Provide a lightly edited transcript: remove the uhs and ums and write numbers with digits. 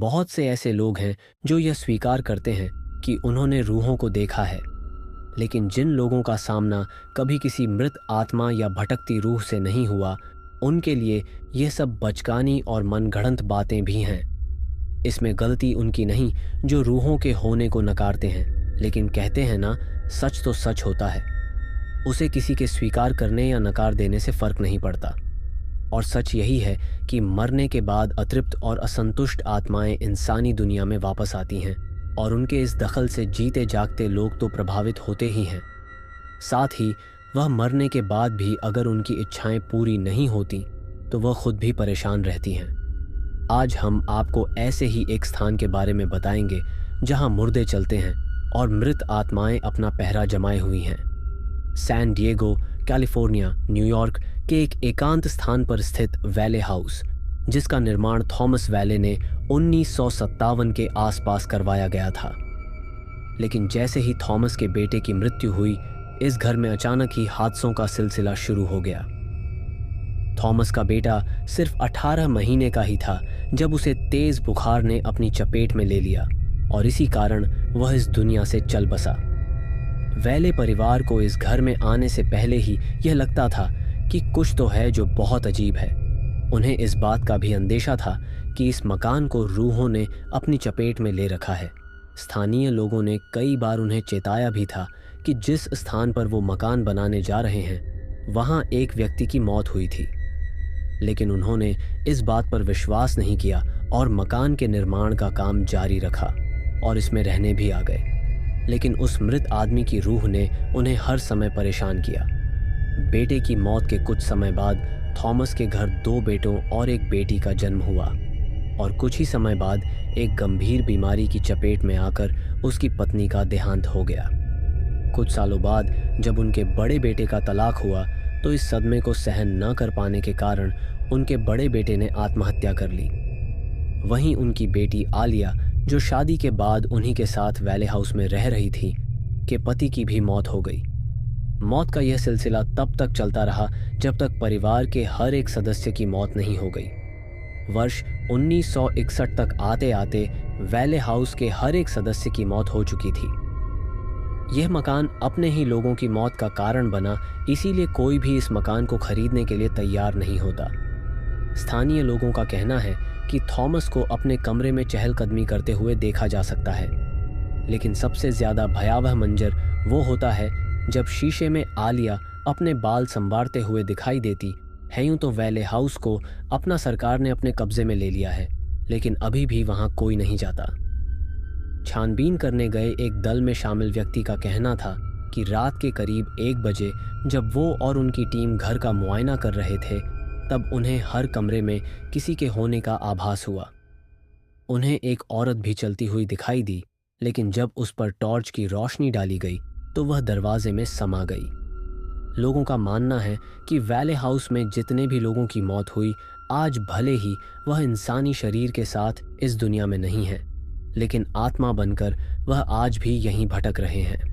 बहुत से ऐसे लोग हैं जो यह स्वीकार करते हैं कि उन्होंने रूहों को देखा है, लेकिन जिन लोगों का सामना कभी किसी मृत आत्मा या भटकती रूह से नहीं हुआ, उनके लिए यह सब बचकानी और मनगढ़ंत बातें भी हैं। इसमें गलती उनकी नहीं जो रूहों के होने को नकारते हैं, लेकिन कहते हैं ना, सच तो सच होता है। उसे किसी के स्वीकार करने या नकार देने से फर्क नहीं पड़ता। और सच यही है कि मरने के बाद अतृप्त और असंतुष्ट आत्माएं इंसानी दुनिया में वापस आती हैं, और उनके इस दखल से जीते जागते लोग तो प्रभावित होते ही हैं। साथ ही वह मरने के बाद भी अगर उनकी इच्छाएं पूरी नहीं होती तो वह खुद भी परेशान रहती हैं। आज हम आपको ऐसे ही एक स्थान के बारे में बताएंगे जहां मुर्दे चलते हैं और मृत आत्माएं अपना पहरा जमाए हुई हैं। सैन डिएगो, कैलिफोर्निया, न्यूयॉर्क के एक एकांत स्थान पर स्थित वैले हाउस, जिसका निर्माण थॉमस वैले ने 1957 के आसपास करवाया गया था। लेकिन जैसे ही थॉमस के बेटे की मृत्यु हुई, इस घर में अचानक ही हादसों का सिलसिला शुरू हो गया। थॉमस का बेटा सिर्फ 18 महीने का ही था जब उसे तेज बुखार ने अपनी चपेट में ले लिया, और इसी कारण वह इस दुनिया से चल बसा। वैले परिवार को इस घर में आने से पहले ही यह लगता था कि कुछ तो है जो बहुत अजीब है। उन्हें इस बात का भी अंदेशा था कि इस मकान को रूहों ने अपनी चपेट में ले रखा है। स्थानीय लोगों ने कई बार उन्हें चेताया भी था कि जिस स्थान पर वो मकान बनाने जा रहे हैं, वहाँ एक व्यक्ति की मौत हुई थी। लेकिन उन्होंने इस बात पर विश्वास नहीं किया और मकान के निर्माण का काम जारी रखा और इसमें रहने भी आ गए। लेकिन उस मृत आदमी की रूह ने उन्हें हर समय परेशान किया। बेटे की मौत के कुछ समय बाद थॉमस के घर 2 बेटों और एक बेटी का जन्म हुआ, और कुछ ही समय बाद एक गंभीर बीमारी की चपेट में आकर उसकी पत्नी का देहांत हो गया। कुछ सालों बाद जब उनके बड़े बेटे का तलाक हुआ तो इस सदमे को सहन न कर पाने के कारण उनके बड़े बेटे ने आत्महत्या कर ली। वहीं उनकी बेटी आलिया, जो शादी के बाद उन्हीं के साथ वैले हाउस में रह रही थी, के पति की भी मौत हो गई। मौत का यह सिलसिला तब तक चलता रहा जब तक परिवार के हर एक सदस्य की मौत नहीं हो गई। वर्ष 1961 तक आते आते वैले हाउस के हर एक सदस्य की मौत हो चुकी थी। यह मकान अपने ही लोगों की मौत का कारण बना, इसीलिए कोई भी इस मकान को खरीदने के लिए तैयार नहीं होता। स्थानीय लोगों का कहना है कि थॉमस को अपने कमरे में चहलकदमी करते हुए देखा जा सकता है, लेकिन सबसे ज्यादा भयावह मंजर वो होता है जब शीशे में आलिया अपने बाल संवारते हुए दिखाई देती है। यूं तो वैले हाउस को अपना सरकार ने अपने कब्जे में ले लिया है, लेकिन अभी भी वहां कोई नहीं जाता। छानबीन करने गए एक दल में शामिल व्यक्ति का कहना था कि रात के करीब 1 बजे जब वो और उनकी टीम घर का मुआयना कर रहे थे, तब उन्हें हर कमरे में किसी के होने का आभास हुआ। उन्हें एक औरत भी चलती हुई दिखाई दी, लेकिन जब उस पर टॉर्च की रोशनी डाली गई तो वह दरवाजे में समा गई। लोगों का मानना है कि वैले हाउस में जितने भी लोगों की मौत हुई, आज भले ही वह इंसानी शरीर के साथ इस दुनिया में नहीं है, लेकिन आत्मा बनकर वह आज भी यहीं भटक रहे हैं।